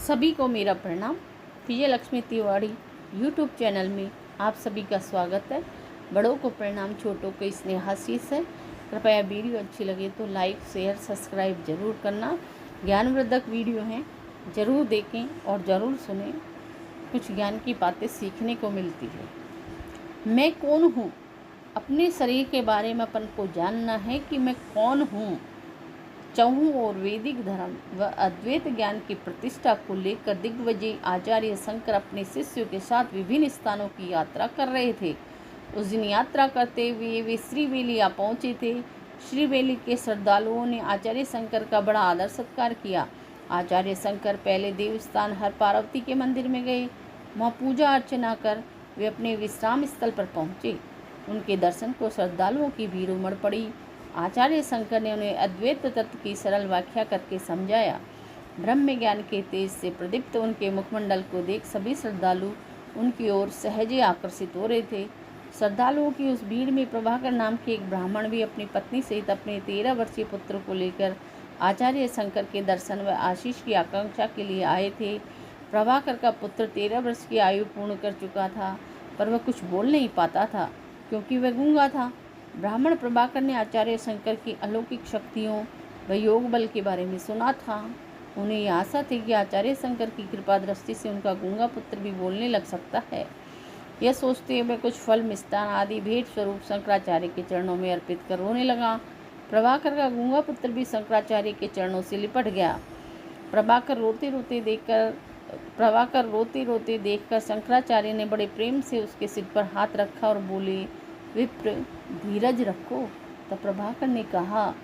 सभी को मेरा प्रणाम। विजय लक्ष्मी तिवारी यूट्यूब चैनल में आप सभी का स्वागत है। बड़ों को प्रणाम, छोटों को स्नेहाशीष है। कृपया वीडियो अच्छी लगे तो लाइक शेयर सब्सक्राइब जरूर करना। ज्ञानवर्धक वीडियो हैं, ज़रूर देखें और ज़रूर सुनें। कुछ ज्ञान की बातें सीखने को मिलती है। मैं कौन हूँ? अपने शरीर के बारे में अपन को जानना है कि मैं कौन हूँ। चौहों और वैदिक धर्म व अद्वैत ज्ञान की प्रतिष्ठा को लेकर दिग्विजयी आचार्य शंकर अपने शिष्यों के साथ विभिन्न स्थानों की यात्रा कर रहे थे। उस दिन यात्रा करते हुए वे श्रीवेली आ पहुँचे थे। श्रीवेली के श्रद्धालुओं ने आचार्य शंकर का बड़ा आदर सत्कार किया। आचार्य शंकर पहले देवस्थान हर पार्वती के मंदिर में गए। वहाँ पूजा अर्चना कर वे अपने विश्राम स्थल पर पहुँचे। उनके दर्शन को श्रद्धालुओं की भीड़ उमड़ पड़ी। आचार्य शंकर ने उन्हें अद्वैत तत्व की सरल व्याख्या करके समझाया। ब्रह्म ज्ञान के तेज से प्रदीप्त उनके मुखमंडल को देख सभी श्रद्धालु उनकी ओर सहजे आकर्षित हो रहे थे। श्रद्धालुओं की उस भीड़ में प्रभाकर नाम के एक ब्राह्मण भी अपनी पत्नी सहित अपने 13 वर्षीय पुत्र को लेकर आचार्य शंकर के दर्शन व आशीष की आकांक्षा के लिए आए थे। प्रभाकर का पुत्र 13 वर्ष की आयु पूर्ण कर चुका था, पर वह कुछ बोल नहीं पाता था क्योंकि वह गूंगा था। ब्राह्मण प्रभाकर ने आचार्य शंकर की अलौकिक शक्तियों व योग बल के बारे में सुना था। उन्हें यह आशा थी कि आचार्य शंकर की कृपा दृष्टि से उनका गूंगा पुत्र भी बोलने लग सकता है। यह सोचते हुए कुछ फल मिष्टान आदि भेंट स्वरूप शंकराचार्य के चरणों में अर्पित कर रोने लगा। प्रभाकर का गूंगा पुत्र भी शंकराचार्य के चरणों से लिपट गया। प्रभाकर रोते रोते देखकर शंकराचार्य ने बड़े प्रेम से उसके सिर पर हाथ रखा और बोले, विप्र, धीरज रखो। तब प्रभाकर ने कहा,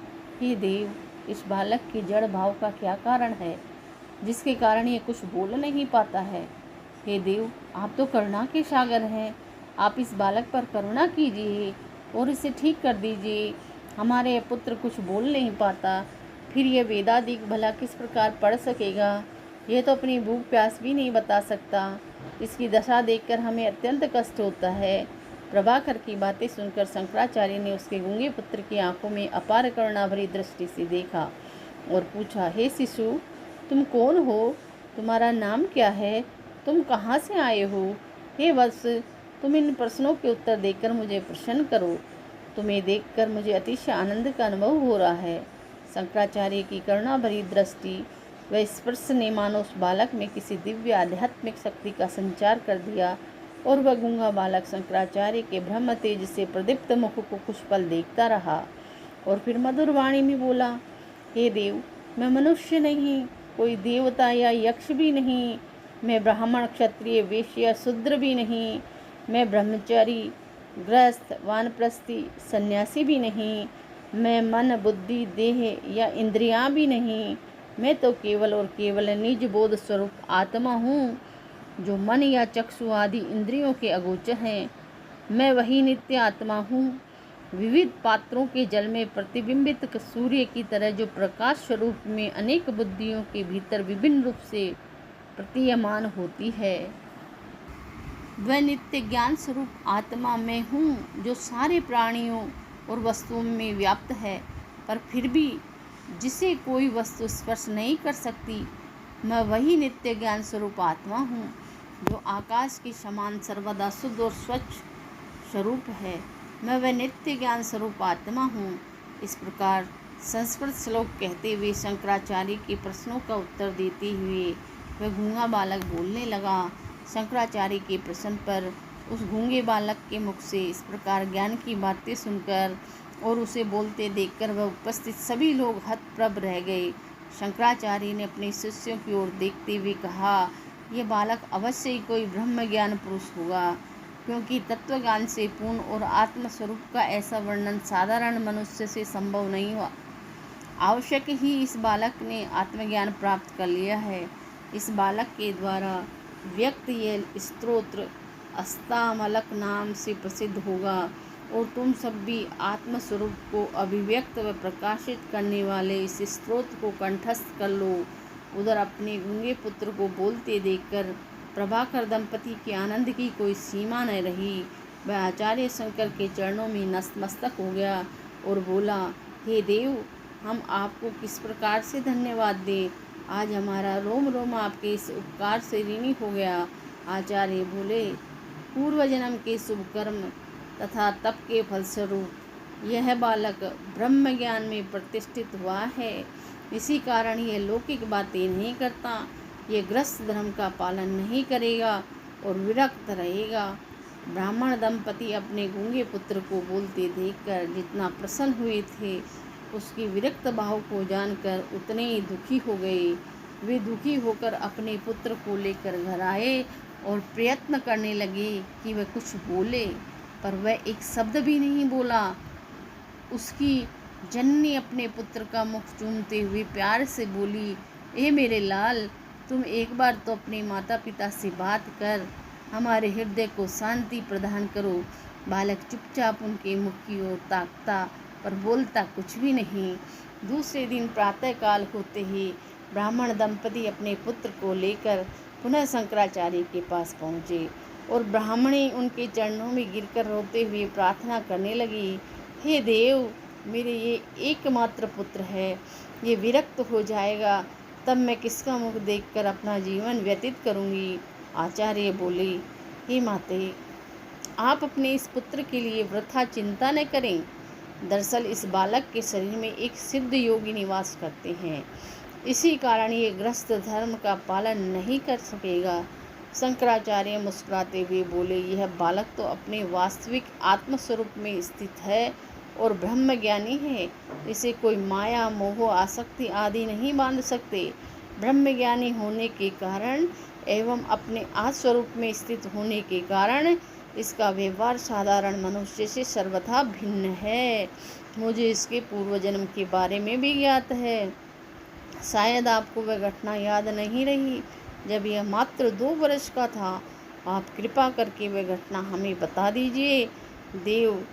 हे देव, इस बालक के जड़ भाव का क्या कारण है जिसके कारण ये कुछ बोल नहीं पाता है। हे देव, आप तो करुणा के सागर हैं। आप इस बालक पर करुणा कीजिए और इसे ठीक कर दीजिए। हमारे पुत्र कुछ बोल नहीं पाता, फिर यह वेदादिक भला किस प्रकार पढ़ सकेगा। यह तो अपनी भूख प्यास भी नहीं बता सकता। इसकी दशा देखकर हमें अत्यंत कष्ट होता है। प्रभाकर की बातें सुनकर शंकराचार्य ने उसके गूंगे पुत्र की आंखों में अपार करुणा भरी दृष्टि से देखा और पूछा, हे शिशु, तुम कौन हो? तुम्हारा नाम क्या है? तुम कहाँ से आए हो? हे वत्स, तुम इन प्रश्नों के उत्तर देकर मुझे प्रसन्न करो। तुम्हें देखकर मुझे अतिशय आनंद का अनुभव हो रहा है। शंकराचार्य की करुणा भरी दृष्टि व स्पर्श ने मानो उस बालक में किसी दिव्य आध्यात्मिक शक्ति का संचार कर दिया और वह गूंगा बालक शंकराचार्य के ब्रह्म तेज से प्रदीप्त मुख को कुछ पल देखता रहा और फिर मधुर वाणी में बोला, हे देव, मैं मनुष्य नहीं, कोई देवता या यक्ष भी नहीं। मैं ब्राह्मण, क्षत्रिय, वैश्य, शूद्र भी नहीं। मैं ब्रह्मचारी, गृहस्थ, वानप्रस्थी, सन्यासी भी नहीं। मैं मन, बुद्धि, देह या इंद्रियां भी नहीं। मैं तो केवल और केवल निज बोध स्वरूप आत्मा हूँ, जो मन या चक्षु आदि इंद्रियों के अगोचर हैं। मैं वही नित्य आत्मा हूँ, विविध पात्रों के जल में प्रतिबिंबित सूर्य की तरह, जो प्रकाश स्वरूप में अनेक बुद्धियों के भीतर विभिन्न रूप से प्रतीयमान होती है। वह नित्य ज्ञान स्वरूप आत्मा मैं हूँ, जो सारे प्राणियों और वस्तुओं में व्याप्त है, पर फिर भी जिसे कोई वस्तु स्पर्श नहीं कर सकती। मैं वही नित्य ज्ञान स्वरूप आत्मा हूँ, जो आकाश के समान सर्वदा शुद्ध और स्वच्छ स्वरूप है। मैं वह नित्य ज्ञान स्वरूप आत्मा हूँ। इस प्रकार संस्कृत श्लोक कहते हुए शंकराचार्य के प्रश्नों का उत्तर देते हुए वह गूंगा बालक बोलने लगा। शंकराचार्य के प्रश्न पर उस गूंगे बालक के मुख से इस प्रकार ज्ञान की बातें सुनकर और उसे बोलते देखकर वह उपस्थित सभी लोग हतप्रभ रह गए। शंकराचार्य ने अपने शिष्यों की ओर देखते हुए कहा, यह बालक अवश्य ही कोई ब्रह्म ज्ञान पुरुष होगा, क्योंकि तत्वज्ञान से पूर्ण और आत्मस्वरूप का ऐसा वर्णन साधारण मनुष्य से संभव नहीं हुआ। आवश्यक ही इस बालक ने आत्मज्ञान प्राप्त कर लिया है। इस बालक के द्वारा व्यक्त यह स्तोत्र अस्तामलक नाम से प्रसिद्ध होगा और तुम सब भी आत्मस्वरूप को अभिव्यक्त व प्रकाशित करने वाले इस स्तोत्र को कंठस्थ कर लो। उधर अपने गूंगे पुत्र को बोलते देखकर प्रभाकर दंपति के आनंद की कोई सीमा न रही। वह आचार्य शंकर के चरणों में नतमस्तक हो गया और बोला, हे देव, हम आपको किस प्रकार से धन्यवाद दें। आज हमारा रोम रोम आपके इस उपकार से ऋणी हो गया। आचार्य बोले, पूर्व जन्म के शुभ कर्म तथा तप के फलस्वरूप यह बालक ब्रह्म ज्ञान में प्रतिष्ठित हुआ है। इसी कारण यह लौकिक बातें नहीं करता, ये गृहस्थ धर्म का पालन नहीं करेगा और विरक्त रहेगा। ब्राह्मण दंपति अपने गूंगे पुत्र को बोलते देखकर जितना प्रसन्न हुए थे, उसकी विरक्त भाव को जानकर उतने ही दुखी हो गए। वे दुखी होकर अपने पुत्र को लेकर घर आए और प्रयत्न करने लगे कि वह कुछ बोले, पर वह एक शब्द भी नहीं बोला। उसकी जननी अपने पुत्र का मुख चूमते हुए प्यार से बोली, ए मेरे लाल, तुम एक बार तो अपने माता पिता से बात कर, हमारे हृदय को शांति प्रदान करो। बालक चुपचाप उनके मुख की ओर ताकता, पर बोलता कुछ भी नहीं। दूसरे दिन प्रातःकाल होते ही ब्राह्मण दंपति अपने पुत्र को लेकर पुनः शंकराचार्य के पास पहुँचे और ब्राह्मणी उनके चरणों में गिरकर रोते हुए प्रार्थना करने लगी, हे देव, मेरे ये एकमात्र पुत्र है, ये विरक्त हो जाएगा, तब मैं किसका मुख देखकर अपना जीवन व्यतीत करूंगी। आचार्य बोले, हे माते, आप अपने इस पुत्र के लिए वृथा चिंता न करें। दरअसल इस बालक के शरीर में एक सिद्ध योगी निवास करते हैं, इसी कारण ये गृहस्थ धर्म का पालन नहीं कर सकेगा। शंकराचार्य मुस्कुराते हुए बोले, यह बालक तो अपने वास्तविक आत्मस्वरूप में स्थित है और ब्रह्म ज्ञानी है, इसे कोई माया मोह आसक्ति आदि नहीं बांध सकते। ब्रह्म ज्ञानी होने के कारण एवं अपने आत्मस्वरूप में स्थित होने के कारण इसका व्यवहार साधारण मनुष्य से सर्वथा भिन्न है। मुझे इसके पूर्व जन्म के बारे में भी ज्ञात है। शायद आपको वह घटना याद नहीं रही जब यह मात्र 2 वर्ष का था। आप कृपा करके वह घटना हमें बता दीजिए। देव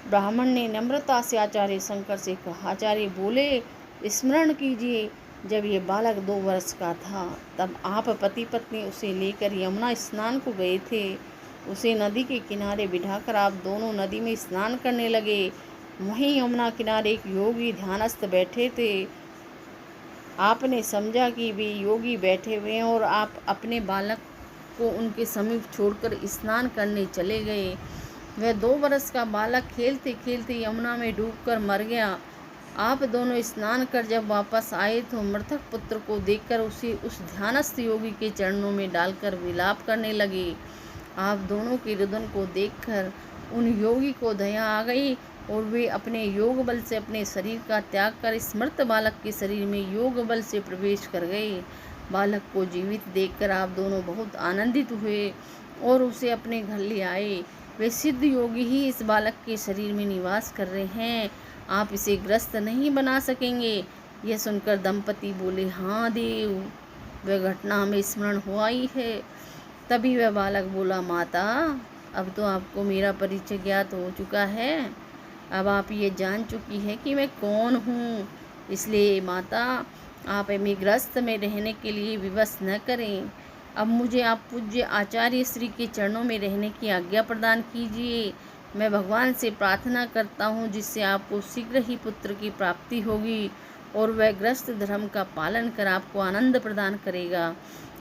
ब्राह्मण ने नम्रता से आचार्य शंकर से कहा। आचार्य बोले, स्मरण कीजिए, जब ये बालक 2 वर्ष का था, तब आप पति पत्नी उसे लेकर यमुना स्नान को गए थे। उसे नदी के किनारे बिठाकर आप दोनों नदी में स्नान करने लगे। वहीं यमुना किनारे एक योगी ध्यानस्थ बैठे थे। आपने समझा कि वे योगी बैठे हुए हैं और आप अपने बालक को उनके समीप छोड़कर स्नान करने चले गए। वह 2 वर्ष का बालक खेलते खेलते यमुना में डूबकर मर गया। आप दोनों स्नान कर जब वापस आए तो मृतक पुत्र को देखकर उसे उस ध्यानस्थ योगी के चरणों में डालकर विलाप करने लगे। आप दोनों के रुदन को देखकर उन योगी को दया आ गई और वे अपने योग बल से अपने शरीर का त्याग कर इस मृत बालक के शरीर में योग बल से प्रवेश कर गए। बालक को जीवित देखकर आप दोनों बहुत आनंदित हुए और उसे अपने घर ले आए। वे सिद्ध योगी ही इस बालक के शरीर में निवास कर रहे हैं, आप इसे ग्रस्त नहीं बना सकेंगे। यह सुनकर दंपति बोले, हाँ देव, वह घटना हमें स्मरण हुआ ही है। तभी वह बालक बोला, माता, अब तो आपको मेरा परिचय ज्ञात हो चुका है। अब आप ये जान चुकी है कि मैं कौन हूँ। इसलिए माता, आप हमें गृहस्थ में रहने के लिए विवश न करें। अब मुझे आप पूज्य आचार्य श्री के चरणों में रहने की आज्ञा प्रदान कीजिए। मैं भगवान से प्रार्थना करता हूँ जिससे आपको शीघ्र ही पुत्र की प्राप्ति होगी और वह गृहस्थ धर्म का पालन कर आपको आनंद प्रदान करेगा।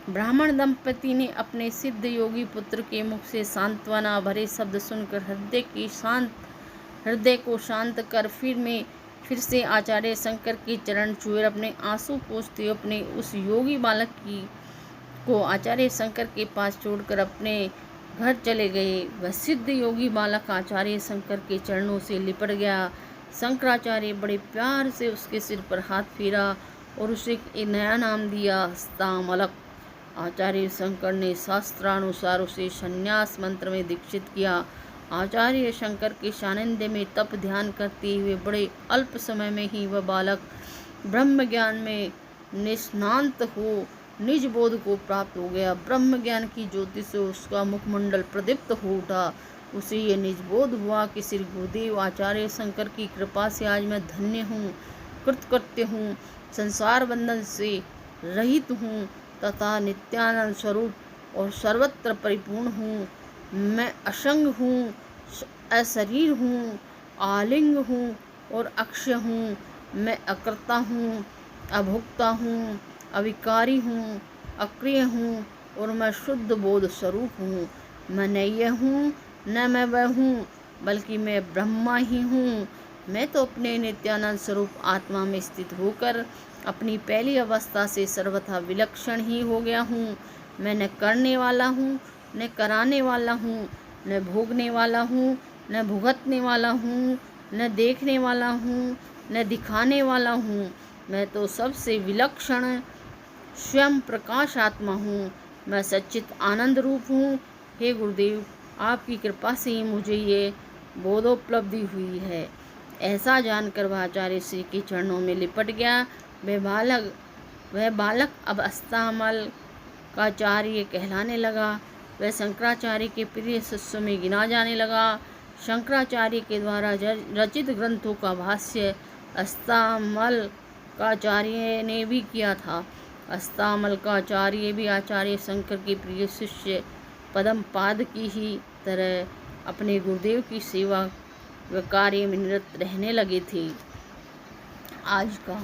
ब्राह्मण दंपति ने अपने सिद्ध योगी पुत्र के मुख से सांत्वना भरे शब्द सुनकर हृदय को शांत कर फिर से आचार्य शंकर के चरण छुए अपने आंसू पोंछते अपने उस योगी बालक को आचार्य शंकर के पास छोड़कर अपने घर चले गए। वह सिद्ध योगी बालक आचार्य शंकर के चरणों से लिपट गया। शंकराचार्य बड़े प्यार से उसके सिर पर हाथ फेरा और उसे एक नया नाम दिया, हस्तामलक। आचार्य शंकर ने शास्त्रानुसार उसे संन्यास मंत्र में दीक्षित किया। आचार्य शंकर के सानिध्य में तप ध्यान करते हुए बड़े अल्प समय में ही वह बालक ब्रह्म ज्ञान में निष्णात हो निज बोध को प्राप्त हो गया। ब्रह्म ज्ञान की ज्योति से उसका मुखमंडल प्रदीप्त हो उठा। उसे ये निज बोध हुआ कि श्री गुरुदेव आचार्य शंकर की कृपा से आज मैं धन्य हूँ, कृतकृत्य हूँ, संसार बंधन से रहित हूँ तथा नित्यानंद स्वरूप और सर्वत्र परिपूर्ण हूँ। मैं असंग हूँ, अशरीर हूँ, आलिंग हूँ और अक्षय हूँ। मैं अकर्ता हूँ, अभुक्ता हूँ, अविकारी हूँ, अक्रिय हूँ और मैं शुद्ध बोध स्वरूप हूँ। मैं न यह हूँ न मैं वह हूँ, बल्कि मैं ब्रह्मा ही हूँ। मैं तो अपने नित्यानंद स्वरूप आत्मा में स्थित होकर अपनी पहली अवस्था से सर्वथा विलक्षण ही हो गया हूँ। मैं न करने वाला हूँ, न कराने वाला हूँ, न भोगने वाला हूँ, न भुगतने वाला हूँ, न देखने वाला हूँ, न दिखाने वाला हूँ। मैं तो सबसे विलक्षण स्वयं प्रकाश आत्मा हूँ। मैं सच्चित आनंद रूप हूँ। हे गुरुदेव, आपकी कृपा से ही मुझे ये बोधोपलब्धि हुई है। ऐसा जानकर वह आचार्य श्री के चरणों में लिपट गया। वह बालक अब अस्तामल का आचार्य कहलाने लगा। वह शंकराचार्य के प्रिय शिष्यों में गिना जाने लगा। शंकराचार्य के द्वारा रचित ग्रंथों का भाष्य अस्तामल का आचार्य ने भी किया था। अस्तामल का आचार्य भी आचार्य शंकर के प्रिय शिष्य पद्मपाद की ही तरह अपने गुरुदेव की सेवा व कार्य में निरत रहने लगे थे। आज का